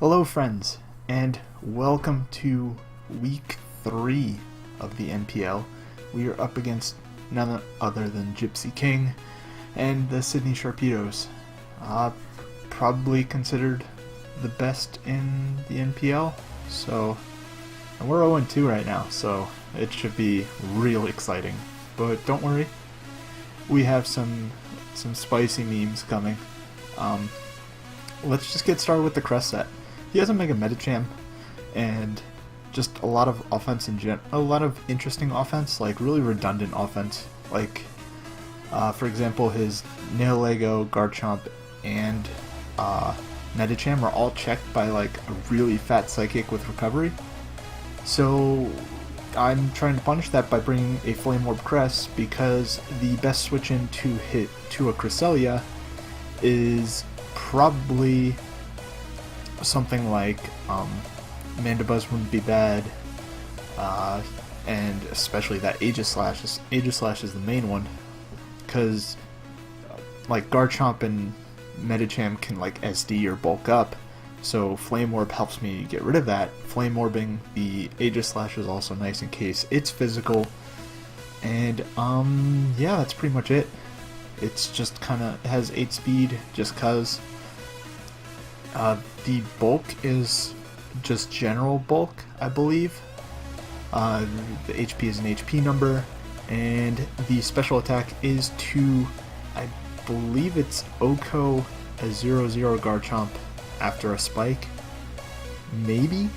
Hello friends, and welcome to week 3 of the NPL. We are up against none other than Gypsy King and the Sydney Sharpedos. Probably considered the best in the NPL, and we're 0-2 right now, so it should be real exciting. But don't worry, we have some spicy memes coming. Let's just get started with the crest set. He has a Mega Medicham, and just a lot of offense a lot of interesting offense, like really redundant offense. Like, for example, his Nihilego, Garchomp, and Medicham are all checked by like a really fat Psychic with recovery. So I'm trying to punish that by bringing a Flame Orb Crest, because the best switch in to hit to a Cresselia is probably something like Mandibuzz wouldn't be bad, and especially that Aegislash. Aegislash is the main one, because like Garchomp and Medicham can like SD or bulk up, so Flame Orb helps me get rid of that. Flame Orbing the Aegislash is also nice in case it's physical, and yeah, that's pretty much it. It's just kinda has 8 speed just cause. The bulk is just general bulk, I believe. The HP is an HP number, and the special attack is to, I believe it's Oko a 0-0 Garchomp after a spike. Maybe?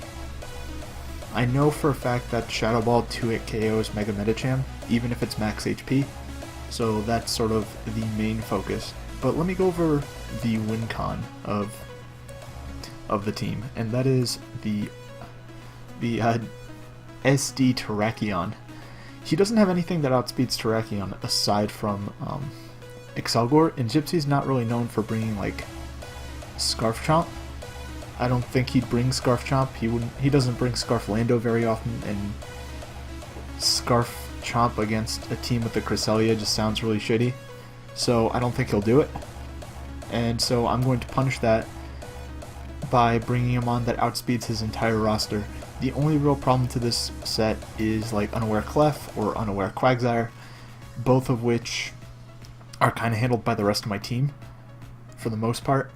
I know for a fact that Shadow Ball 2-hit KOs Mega Medicham, even if it's max HP, so that's sort of the main focus. But let me go over the win con of the team, and that is the SD Terrakion. He doesn't have anything that outspeeds Terrakion aside from Excelgor, and Gypsy's not really known for bringing like Scarf Chomp. I don't think he'd bring Scarf Chomp. He doesn't bring Scarf Lando very often, and Scarf Chomp against a team with a Cresselia just sounds really shitty. So I don't think he'll do it, and so I'm going to punish that by bringing him on that outspeeds his entire roster. The only real problem to this set is like Unaware Clef or Unaware Quagsire, both of which are kind of handled by the rest of my team for the most part.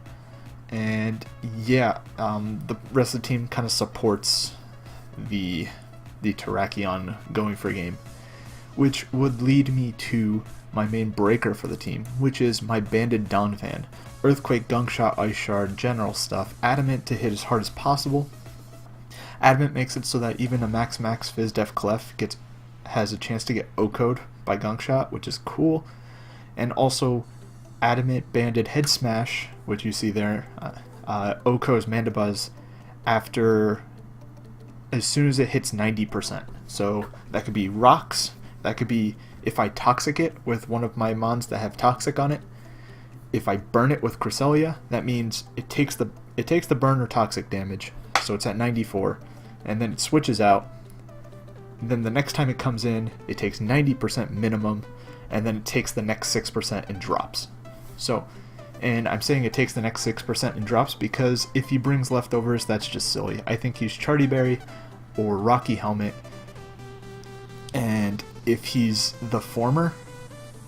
And yeah, the rest of the team kind of supports the Terrakion going for a game, which would lead me to my main breaker for the team, which is my Banded Donphan. Earthquake, Gunk Shot, Ice Shard, general stuff. Adamant to hit as hard as possible. Adamant makes it so that even a Max Fizz Def Clef has a chance to get O-Code by Gunk Shot, which is cool. And also Adamant Banded Head Smash, which you see there, O-Code's Mandibuzz after as soon as it hits 90%. So that could be rocks, that could be if I Toxic it with one of my Mons that have Toxic on it. If I burn it with Cresselia, that means it takes the burn or Toxic damage, so it's at 94, and then it switches out. And then the next time it comes in, it takes 90% minimum, and then it takes the next 6% and drops. So, and I'm saying it takes the next 6% and drops because if he brings leftovers, that's just silly. I think he's Charty Berry or Rocky Helmet, and if he's the former,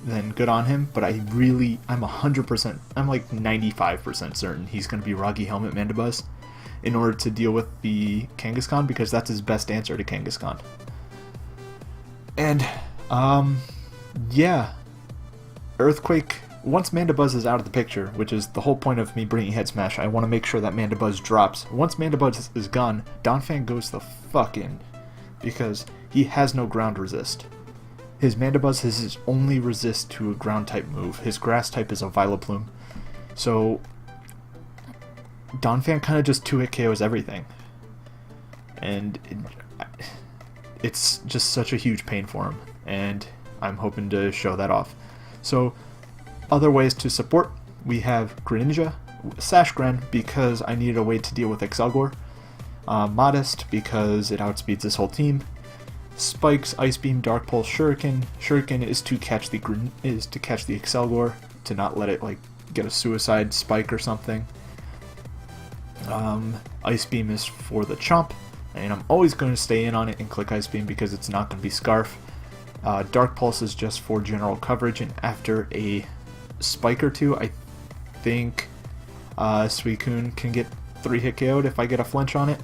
then good on him, but I'm 100%, I'm like 95% certain he's going to be Rocky Helmet Mandibuzz in order to deal with the Kangaskhan, because that's his best answer to Kangaskhan. And, yeah, Earthquake, once Mandibuzz is out of the picture, which is the whole point of me bringing Head Smash, I want to make sure that Mandibuzz drops. Once Mandibuzz is gone, Donphan goes the fuck in, because he has no ground resist. His Mandibuzz is his only resist to a ground type move. His grass type is a Vileplume. So Donphan kind of just 2-hit KOs everything. And it's just such a huge pain for him. And I'm hoping to show that off. So other ways to support, we have Greninja, Sash Gren because I needed a way to deal with Excelgor. Modest because it outspeeds this whole team. Spikes, Ice Beam, Dark Pulse, Shuriken. Shuriken is to catch the Excelgor, to not let it like get a suicide spike or something. Ice Beam is for the Chomp, and I'm always going to stay in on it and click Ice Beam because it's not going to be Scarf. Dark Pulse is just for general coverage, and after a spike or two, I think Suicune can get 3-hit KO'd if I get a flinch on it.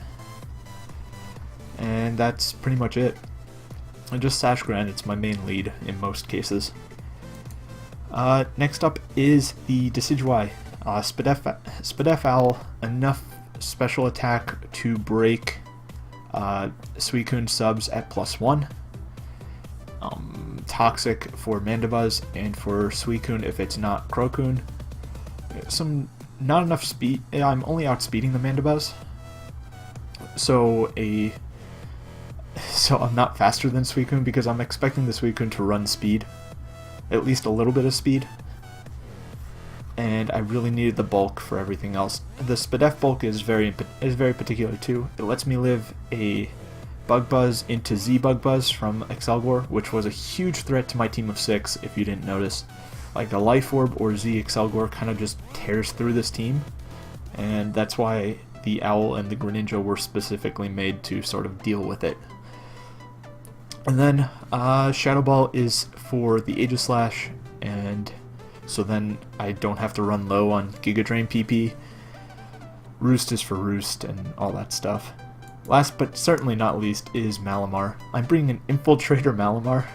And that's pretty much it. And just Sash Granite's my main lead in most cases. Next up is the Decidueye. Spadef Owl, enough special attack to break Suicune subs at +1. Toxic for Mandibuzz, and for Suicune if it's not Crocune. Not enough speed. I'm only outspeeding the Mandibuzz, so I'm not faster than Suicune because I'm expecting the Suicune to run speed, at least a little bit of speed. And I really needed the bulk for everything else. The Spadef bulk is very particular too. It lets me live a Bug Buzz into Z Bug Buzz from Excelgor, which was a huge threat to my team of 6 if you didn't notice. Like a Life Orb or Z Excelgor kind of just tears through this team, and that's why the Owl and the Greninja were specifically made to sort of deal with it. And then Shadow Ball is for the Aegislash, and so then I don't have to run low on Giga Drain PP. Roost is for Roost and all that stuff. Last but certainly not least is Malamar. I'm bringing an Infiltrator Malamar.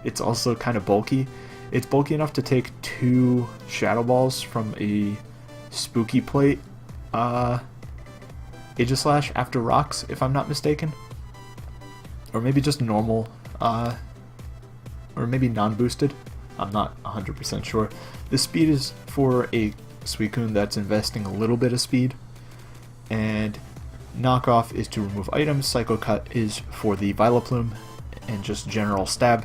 It's also kind of bulky. It's bulky enough to take 2 Shadow Balls from a Spooky Plate Aegislash after Rocks, if I'm not mistaken. Or maybe just normal, or maybe non-boosted. I'm not 100% sure. The speed is for a Suicune that's investing a little bit of speed. And Knockoff is to remove items. Psycho Cut is for the Vileplume and just general stab.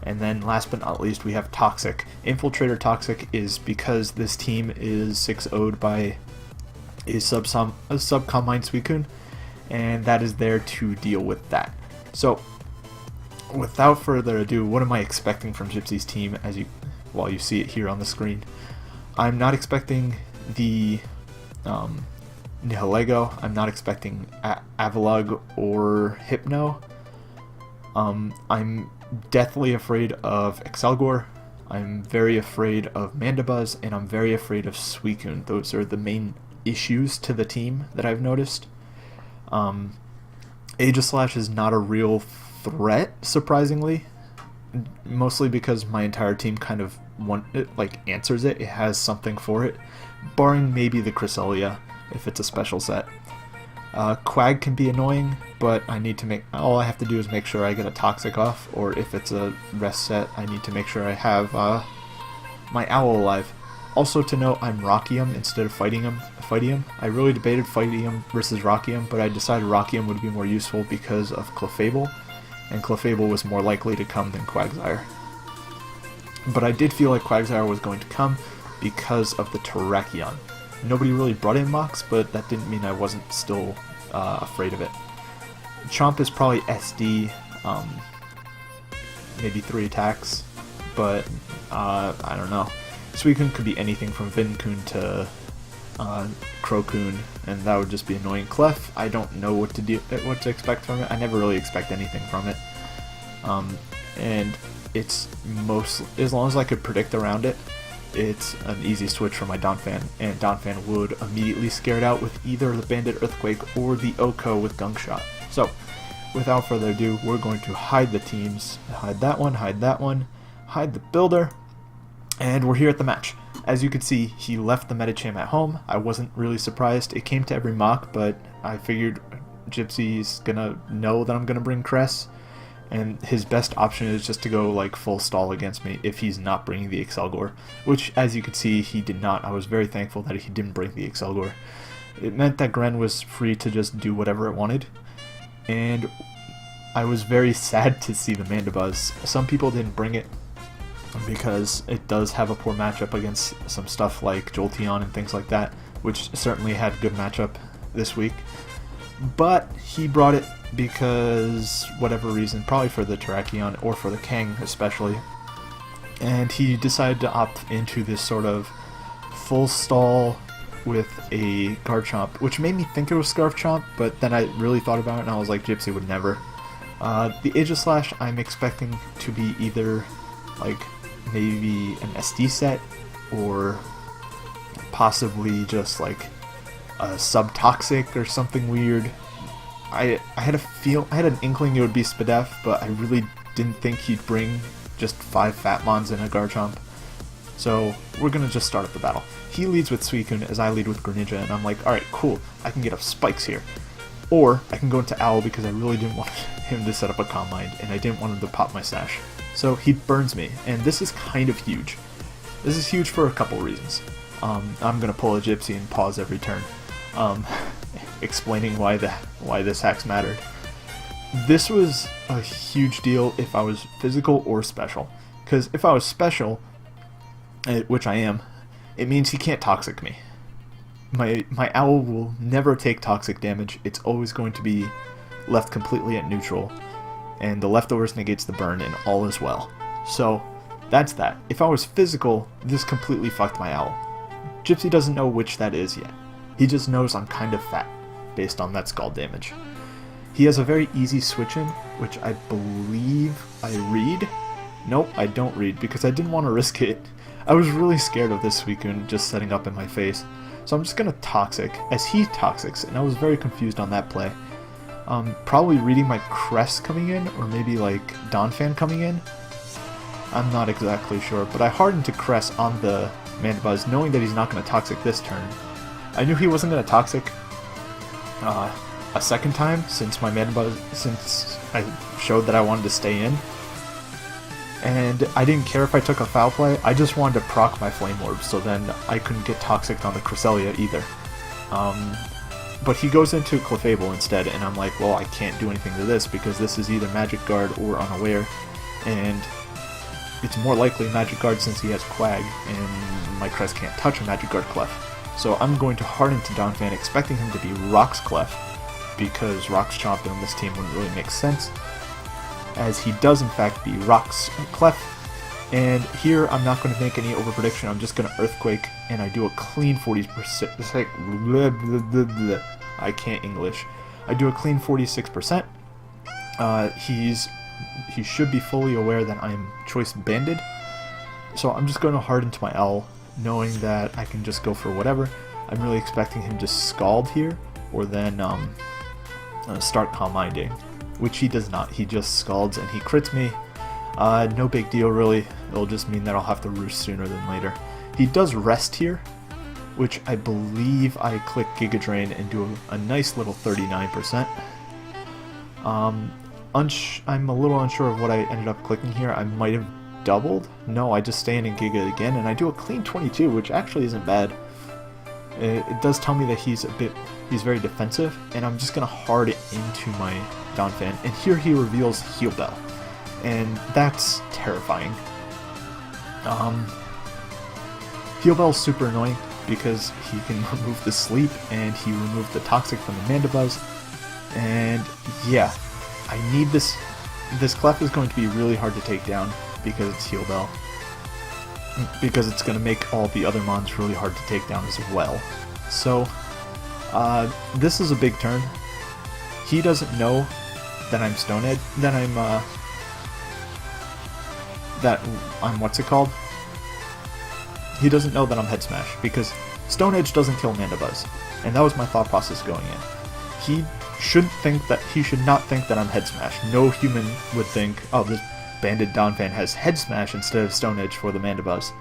And then last but not least we have Toxic. Infiltrator Toxic is because this team is 6-0'd by a sub-combine Suicune, and that is there to deal with that. So without further ado, what am I expecting from Gypsy's team while you see it here on the screen? I'm not expecting the Nihilego. I'm not expecting Avalugg or Hypno. I'm deathly afraid of Excelgor. I'm very afraid of Mandibuzz, and I'm very afraid of Suicune. Those are the main issues to the team that I've noticed. Aegislash is not a real threat, surprisingly, mostly because my entire team kind of answers it. It has something for it, barring maybe the Cresselia if it's a special set. Quag can be annoying, but all I have to do is make sure I get a Toxic off, or if it's a rest set, I need to make sure I have my Owl alive. Also to note, I'm Rockium instead of Fightium. I really debated Fightium versus Rockium, but I decided Rockium would be more useful because of Clefable, and Clefable was more likely to come than Quagsire. But I did feel like Quagsire was going to come because of the Terrakion. Nobody really brought in Mox, but that didn't mean I wasn't still afraid of it. Chomp is probably SD, maybe 3 attacks, but I don't know. Suicune could be anything from Vinkun to Crocune, and that would just be annoying. Clef, I don't know what to expect from it. I never really expect anything from it. And it's as long as I could predict around it, it's an easy switch for my Donphan, and Donphan would immediately scare it out with either the Bandit Earthquake or the Oko with Gunk Shot. So, without further ado, we're going to hide the teams. Hide that one, hide the builder, and we're here at the match. As you can see, he left the Medicham at home. I wasn't really surprised. It came to every mock, but I figured Gypsy's gonna know that I'm gonna bring Cress, and his best option is just to go like full stall against me if he's not bringing the Excelgor, which as you can see he did not. I was very thankful that he didn't bring the Excelgor. It meant that Gren was free to just do whatever it wanted, and I was very sad to see the Mandibuzz. Some people didn't bring it because it does have a poor matchup against some stuff like Jolteon and things like that, which certainly had good matchup this week. But he brought it because whatever reason, probably for the Terrakion or for the Kang especially, and he decided to opt into this sort of full stall with a guard chomp, which made me think it was Scarf Chomp, but then I really thought about it and I was like, Gypsy would never. The Aegislash I'm expecting to be either like maybe an SD set or possibly just like a Subtoxic or something weird. I had an inkling it would be Spadef, but I really didn't think he'd bring just 5 Fatmons in a Garchomp. So we're gonna just start up the battle. He leads with Suicune as I lead with Greninja, and I'm like, alright, cool, I can get up Spikes here. Or I can go into Owl because I really didn't want him to set up a Calm Mind, and I didn't want him to pop my Sash. So he burns me, and this is kind of huge. This is huge for a couple reasons. I'm gonna pull a Gypsy and pause every turn, explaining why this hacks mattered. This was a huge deal if I was physical or special, because if I was special, which I am, it means he can't Toxic me. My Owl will never take toxic damage. It's always going to be left completely at neutral, and the leftovers negates the burn, and all is well. So that's that. If I was physical, this completely fucked my Owl. Gypsy doesn't know which that is yet. He just knows I'm kind of fat, based on that Scald damage. He has a very easy switch in, which I believe I read. Nope, I don't read, because I didn't want to risk it. I was really scared of this Suicune just setting up in my face. So I'm just going to Toxic, as he Toxics, and I was very confused on that play. Probably reading my Crest coming in, or maybe like Donphan coming in. I'm not exactly sure, but I hardened to Crest on the Mandibuzz, knowing that he's not going to Toxic this turn. I knew he wasn't going to Toxic a second time, since my Mandibuzz, since I showed that I wanted to stay in. And I didn't care if I took a foul play, I just wanted to proc my Flame Orb, so then I couldn't get Toxic on the Cresselia either. But he goes into Clefable instead, and I'm like, well, I can't do anything to this, because this is either Magic Guard or Unaware, and it's more likely Magic Guard since he has Quag, and my Crest can't touch a Magic Guard Clef. So I'm going to harden to Donphan, expecting him to be Rock's Clef, because Rock's Chomp on this team wouldn't really make sense, as he does in fact be Rock's Clef. And here I'm not going to make any over prediction, I'm just going to Earthquake, and I do a clean 40%. It's like, I can't English. I do a clean 46%. He should be fully aware that I'm Choice Banded, so I'm just going to harden to my L, knowing that I can just go for whatever. I'm really expecting him to Scald here, or then start Calm Minding, which he does not. He just Scalds and he crits me. No big deal really, it'll just mean that I'll have to roost sooner than later. He does Rest here, which I believe I click Giga Drain and do a nice little 39%. I'm a little unsure of what I ended up clicking here. I might have doubled. No, I just stay in Giga again, and I do a clean 22, which actually isn't bad. It does tell me that he's very defensive, and I'm just gonna hard it into my Donphan, and here he reveals Heal Bell, and that's terrifying. Heal Bell's super annoying because he can remove the sleep, and he removed the Toxic from the Mandibuzz, and yeah, I need this. This Clef is going to be really hard to take down because it's Heal Bell, because it's going to make all the other mons really hard to take down as well. So this is a big turn. He doesn't know that I'm Stone Edge, that I'm what's it called? He doesn't know that I'm Head Smash, because Stone Edge doesn't kill Mandibuzz, and that was my thought process going in. He should not think that I'm Head Smash. No human would think, oh, this banded Donphan has Head Smash instead of Stone Edge for the Mandibuzz.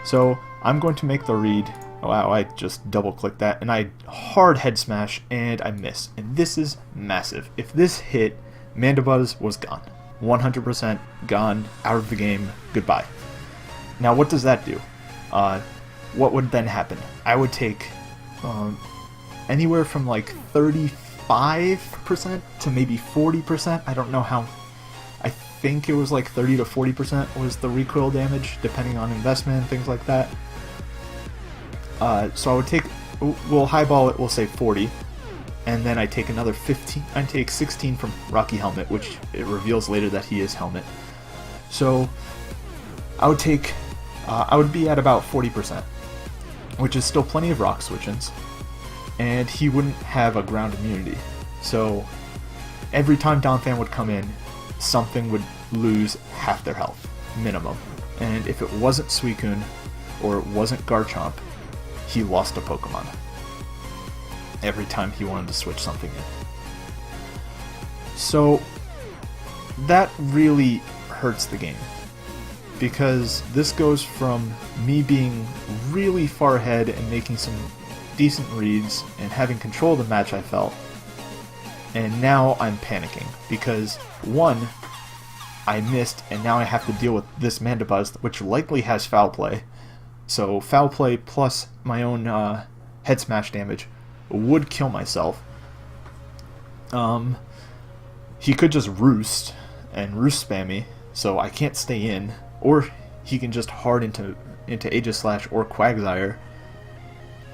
So I'm going to make the read. Oh, wow, I just double clicked that, and I hard Head Smash, and I miss. And this is massive. If this hit, Mandibuzz was gone. 100% gone, out of the game, goodbye. Now what does that do? What would then happen? I would take anywhere from like 35% to maybe 40%. I don't know how. I think it was like 30 to 40% was the recoil damage, depending on investment and things like that. So I would take, we'll highball it, we'll say 40, and then I take another 15, I take 16 from Rocky Helmet, which it reveals later that he is Helmet. So I would take, I would be at about 40%. which is still plenty of rock switch-ins, and he wouldn't have a ground immunity. So every time Donphan would come in, something would lose half their health, minimum. And if it wasn't Suicune, or it wasn't Garchomp, he lost a Pokemon every time he wanted to switch something in. So that really hurts the game, because this goes from me being really far ahead and making some decent reads and having control of the match I felt, and now I'm panicking because, one, I missed and now I have to deal with this Mandibuzz, which likely has Foul Play. So Foul Play plus my own head smash damage would kill myself. He could just roost and roost spam me, so I can't stay in, or he can just hard into Aegislash or Quagsire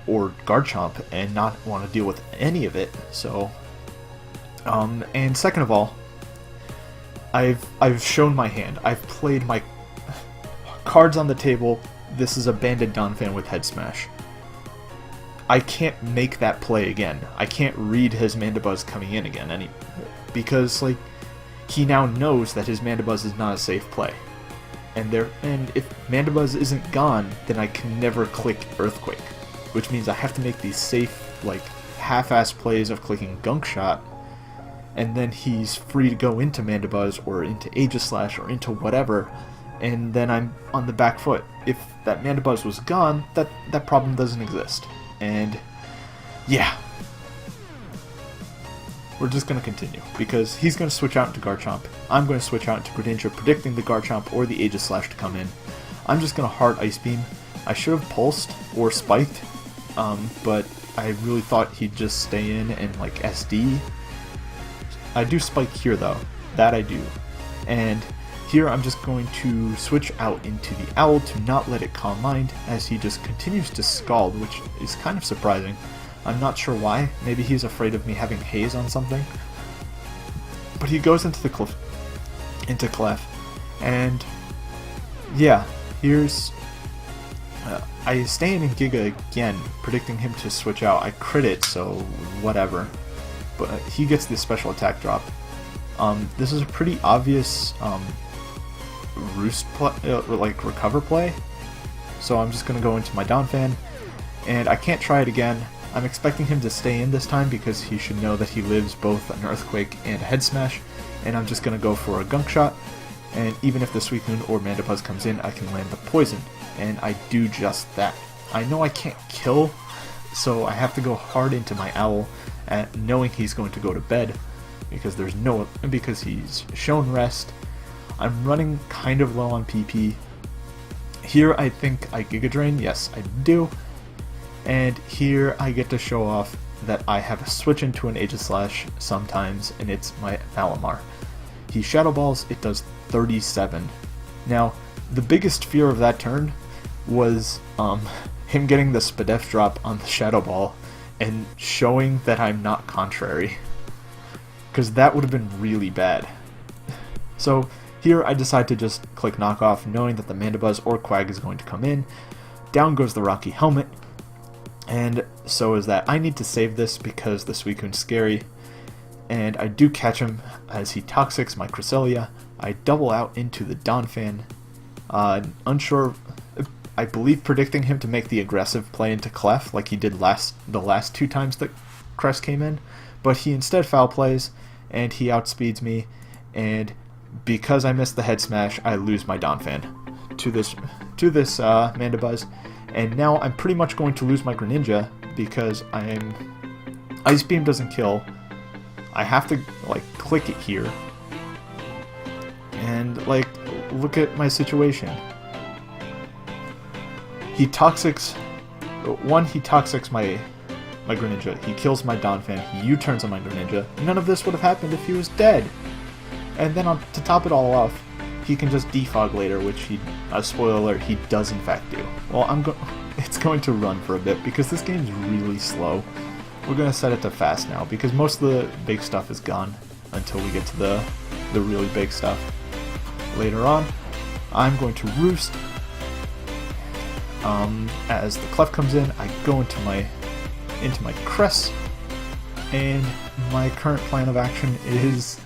or Garchomp and not want to deal with any of it. So, and second of all, I've shown my hand. I've played my cards on the table. This is a banded Donphan with head smash. I can't make that play again. I can't read his Mandibuzz coming in again, because like he now knows that his Mandibuzz is not a safe play, and if Mandibuzz isn't gone, then I can never click Earthquake, which means I have to make these safe, like half-ass plays of clicking Gunk Shot, and then he's free to go into Mandibuzz or into Aegislash or into whatever, and then I'm on the back foot. If that Mandibuzz was gone, that problem doesn't exist. And yeah, we're just going to continue, because he's going to switch out into Garchomp. I'm going to switch out into Greninja, predicting the Garchomp or the Aegislash to come in. I'm just going to Heart Ice Beam. I should have Pulsed or Spiked, but I really thought he'd just stay in and like SD. I do Spike here though, that I do. And here I'm just going to switch out into the Owl to not let it Calm Mind, as he just continues to Scald, which is kind of surprising. I'm not sure why. Maybe he's afraid of me having Haze on something. But he goes into Clef, and yeah, here's I stay in Giga again, predicting him to switch out. I crit it, so whatever. But he gets the special attack drop. This is a pretty obvious roost like recover play, so I'm just gonna go into my Donphan, and I can't try it again. I'm expecting him to stay in this time because he should know that he lives both an Earthquake and a Head Smash, and I'm just gonna go for a Gunk Shot, and even if the Suicune or Mandibuzz comes in, I can land the Poison, and I do just that. I know I can't kill, so I have to go hard into my Owl, knowing he's going to go to bed, because he's shown rest. I'm running kind of low on PP. Here I think I Giga Drain, yes I do. And here I get to show off that I have a switch into an Aegislash sometimes, and it's my Malamar. He Shadow Balls, it does 37. Now, the biggest fear of that turn was him getting the Spadef drop on the Shadow Ball and showing that I'm not contrary, because that would have been really bad. So here I decide to just click Knockoff, knowing that the Mandibuzz or Quag is going to come in. Down goes the Rocky Helmet, and so is that. I need to save this because the Suicune's scary, and I do catch him as he Toxics my Cresselia. I double out into the Donphan, unsure, I believe predicting him to make the aggressive play into Clef like he did the last two times that Crest came in, but he instead foul plays, and he outspeeds me, and because I missed the Head Smash, I lose my Donphan to this Mandibuzz, and now I'm pretty much going to lose my Greninja because Ice Beam doesn't kill. I have to like click it here, and like look at my situation. He Toxics my Greninja. He kills my Donphan. He U-turns on my Greninja. None of this would have happened if he was dead. And then to top it all off, he can just defog later, which spoiler alert, he does in fact do. Well, it's going to run for a bit because this game's really slow. We're going to set it to fast now because most of the big stuff is gone until we get to the really big stuff later on. I'm going to Roost. As the clef comes in, I go into my crest, and my current plan of action is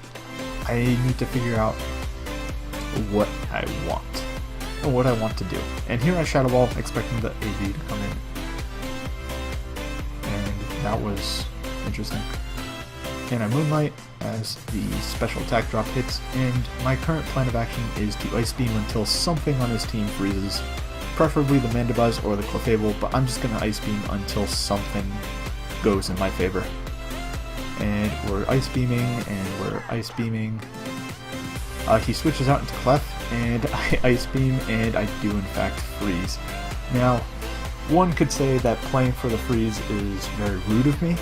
I need to figure out what I want to do. And here I Shadow Ball, expecting the AV to come in, and that was interesting. And I Moonlight as the special attack drop hits, and my current plan of action is to Ice Beam until something on his team freezes, preferably the Mandibuzz or the Clefable, but I'm just going to Ice Beam until something goes in my favor. And we're Ice Beaming, he switches out into Clef, and I Ice Beam, and I do in fact freeze. Now, one could say that playing for the freeze is very rude of me.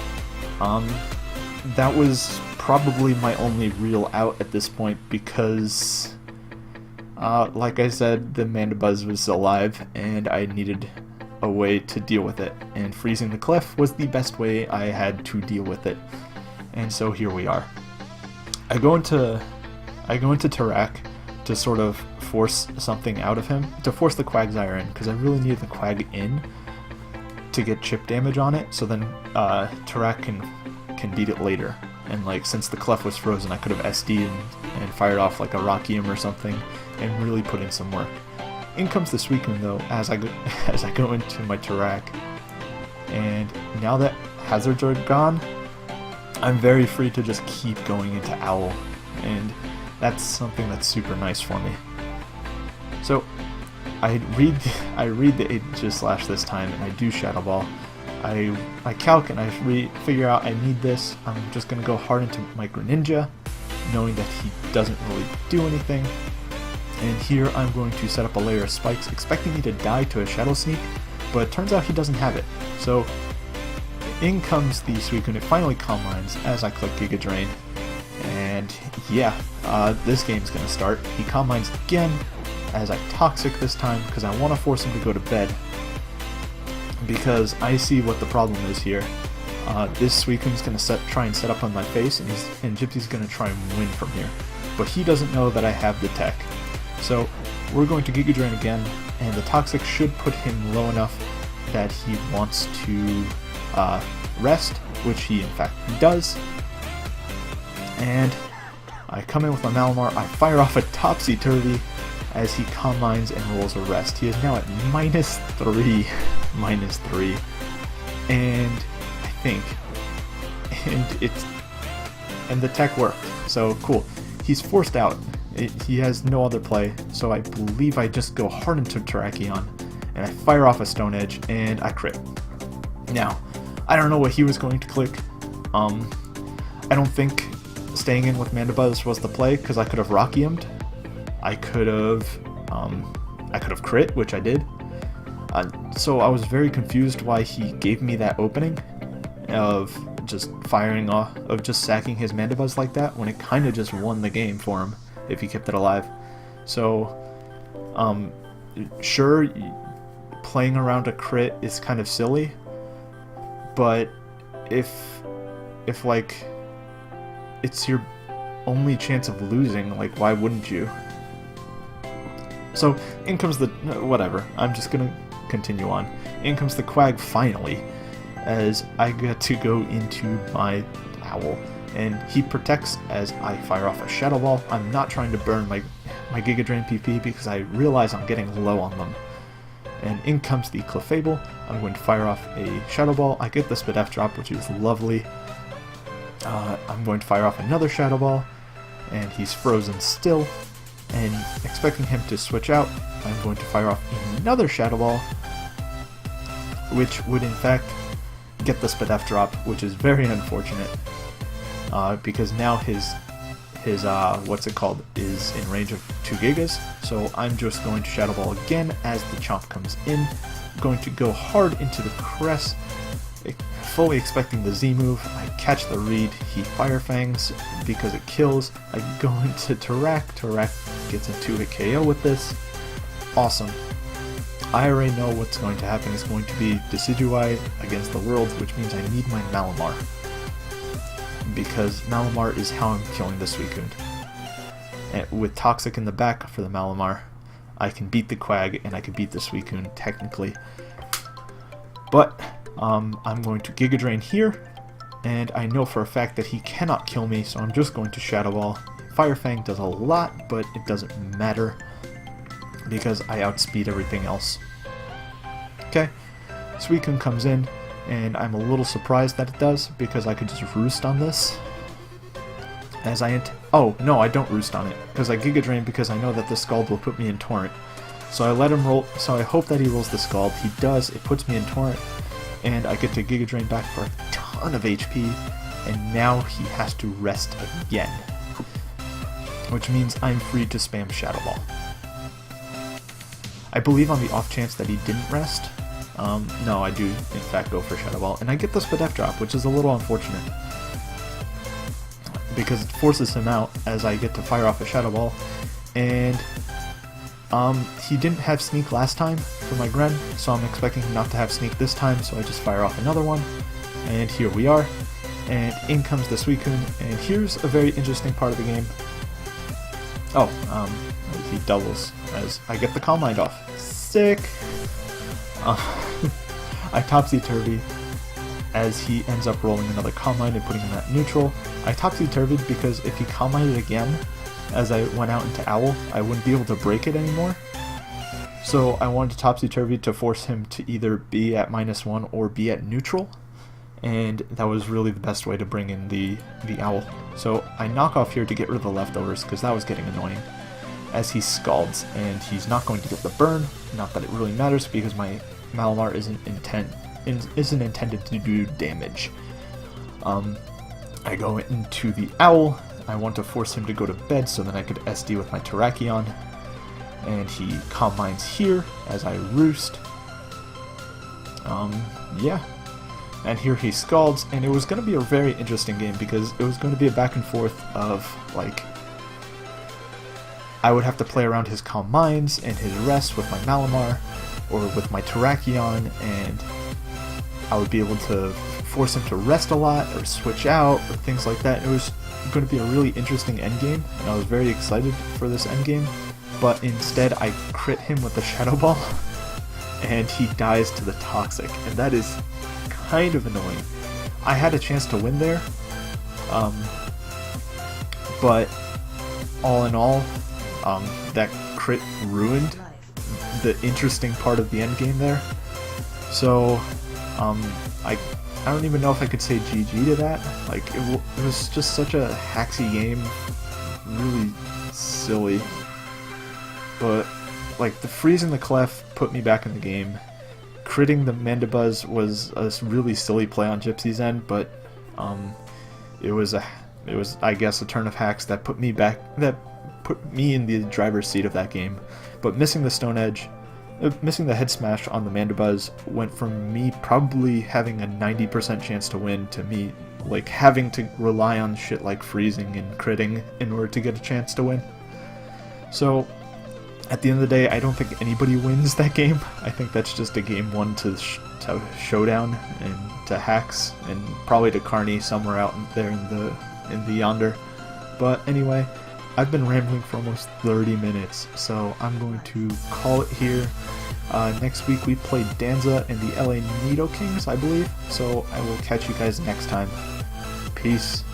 That was probably my only real out at this point because, like I said, the Mandibuzz was alive and I needed a way to deal with it, and freezing the Clef was the best way I had to deal with it. And so here we are. I go into Tarak to sort of force something out of him, to force the Quagsire in, because I really needed the Quag in to get chip damage on it, so then Tarak can beat it later. And like, since the Clef was frozen, I could have SD'd and fired off like a Rockium or something and really put in some work. In comes the Suicune though, as I go into my Tarak, and now that hazards are gone, I'm very free to just keep going into Owl, and that's something that's super nice for me. So I read the Aegis-Slash this time, and I do Shadow Ball. I calc and I figure out I need this. I'm just going to go hard into Micro Ninja, knowing that he doesn't really do anything. And here I'm going to set up a layer of spikes, expecting me to die to a Shadow Sneak, but it turns out he doesn't have it. So in comes the Suicune. It finally Calm Minds as I click Giga Drain. And yeah, this game's going to start. He Calm Minds again as I Toxic this time because I want to force him to go to bed. Because I see what the problem is here. This Suicune's going to try and set up on my face, and Gypsy's going to try and win from here. But he doesn't know that I have the tech. So we're going to Giga Drain again, and the Toxic should put him low enough that he wants to rest, which he in fact does. And I come in with my Malamar, I fire off a Topsy-Turvy as he Calm Minds and rolls a rest. He is now at -3. -3. And I think, and the tech worked, so cool. He's forced out. He has no other play, so I believe I just go hard into Terrakion, and I fire off a Stone Edge, and I crit. Now, I don't know what he was going to click. I don't think staying in with Mandibuzz was the play, because I could have Rockiumed. I could have crit, which I did. So I was very confused why he gave me that opening of just firing off, of just sacking his Mandibuzz like that, when it kind of just won the game for him if he kept it alive. So, sure, playing around a crit is kind of silly, but if like it's your only chance of losing, like, why wouldn't you? So in comes the whatever. I'm just gonna continue on. In comes the Quag finally, as I get to go into my Owl, and he protects as I fire off a Shadow Ball. I'm not trying to burn my Giga Drain PP because I realize I'm getting low on them. And in comes the Clefable. I'm going to fire off a Shadow Ball. I get the Spadef drop, which is lovely. I'm going to fire off another Shadow Ball, and he's frozen still. And expecting him to switch out, I'm going to fire off another Shadow Ball, which would in fact get the Spadef drop, which is very unfortunate, because now his what's it called, is in range of 2 Gigas, so I'm just going to Shadow Ball again as the Chomp comes in. I'm going to go hard into the Crest, fully expecting the Z move. I catch the read, he Fire Fangs because it kills. I go into Tarak, Tarak gets a 2-hit KO with this. Awesome. I already know what's going to happen. It's going to be Decidueye against the World, which means I need my Malamar, because Malamar is how I'm killing the Suicune. And with Toxic in the back for the Malamar, I can beat the Quag and I can beat the Suicune technically. But I'm going to Giga Drain here, and I know for a fact that he cannot kill me, so I'm just going to Shadow Ball. Fire Fang does a lot, but it doesn't matter because I outspeed everything else. Okay, Suicune comes in, and I'm a little surprised that it does because I could just roost on this. Oh, no, I don't roost on it because I Giga Drain because I know that the Scald will put me in Torrent. So I let him roll, so I hope that he rolls the Scald. He does, it puts me in Torrent, and I get to Giga Drain back for a ton of HP, and now he has to rest again. Which means I'm free to spam Shadow Ball. I believe on the off chance that he didn't rest, no, I do in fact go for Shadow Ball, and I get the Spadef drop, which is a little unfortunate. Because it forces him out as I get to fire off a Shadow Ball, and he didn't have Sneak last time for my Gren, so I'm expecting him not to have Sneak this time, so I just fire off another one, and here we are, and in comes the Suicune, and here's a very interesting part of the game. Oh, he doubles as I get the Calm Mind off. Sick! I Topsy-Turvy as he ends up rolling another Calm Mind and putting him at neutral. I Topsy-Turvied because if he Calm Minded again as I went out into Owl, I wouldn't be able to break it anymore. So I wanted to Topsy-Turvy to force him to either be at -1 or be at neutral, and that was really the best way to bring in the Owl. So I knock off here to get rid of the leftovers because that was getting annoying as he Scalds, and he's not going to get the burn, not that it really matters because my Malamar isn't intended to do damage. I go into the Owl. I want to force him to go to bed so then I could SD with my Terrakion, and he Calm Minds here as I Roost. Yeah. And here he Scalds, and it was going to be a very interesting game because it was going to be a back and forth of, like, I would have to play around his Calm Minds and his Rest with my Malamar, or with my Terrakion, and I would be able to force him to rest a lot, or switch out, or things like that. It was going to be a really interesting endgame, and I was very excited for this endgame, but instead I crit him with the Shadow Ball, and he dies to the Toxic, and that is kind of annoying. I had a chance to win there, but all in all, that crit ruined the interesting part of the endgame there. So, I don't even know if I could say GG to that. Like, it was just such a hacksy game, really silly. But, like, the freeze and the Clef put me back in the game. Critting the Mandibuzz was a really silly play on Gypsy's end, but it was I guess a turn of hacks that put me in the driver's seat of that game. But missing the Stone Edge, missing the Head Smash on the Mandibuzz went from me probably having a 90% chance to win to me like having to rely on shit like freezing and critting in order to get a chance to win. So at the end of the day, I don't think anybody wins that game. I think that's just a game won to Showdown and to hacks and probably to Carney somewhere out there in the yonder. But anyway, I've been rambling for almost 30 minutes, so I'm going to call it here. Next week we play Danza and the LA Nido Kings, I believe. So I will catch you guys next time. Peace.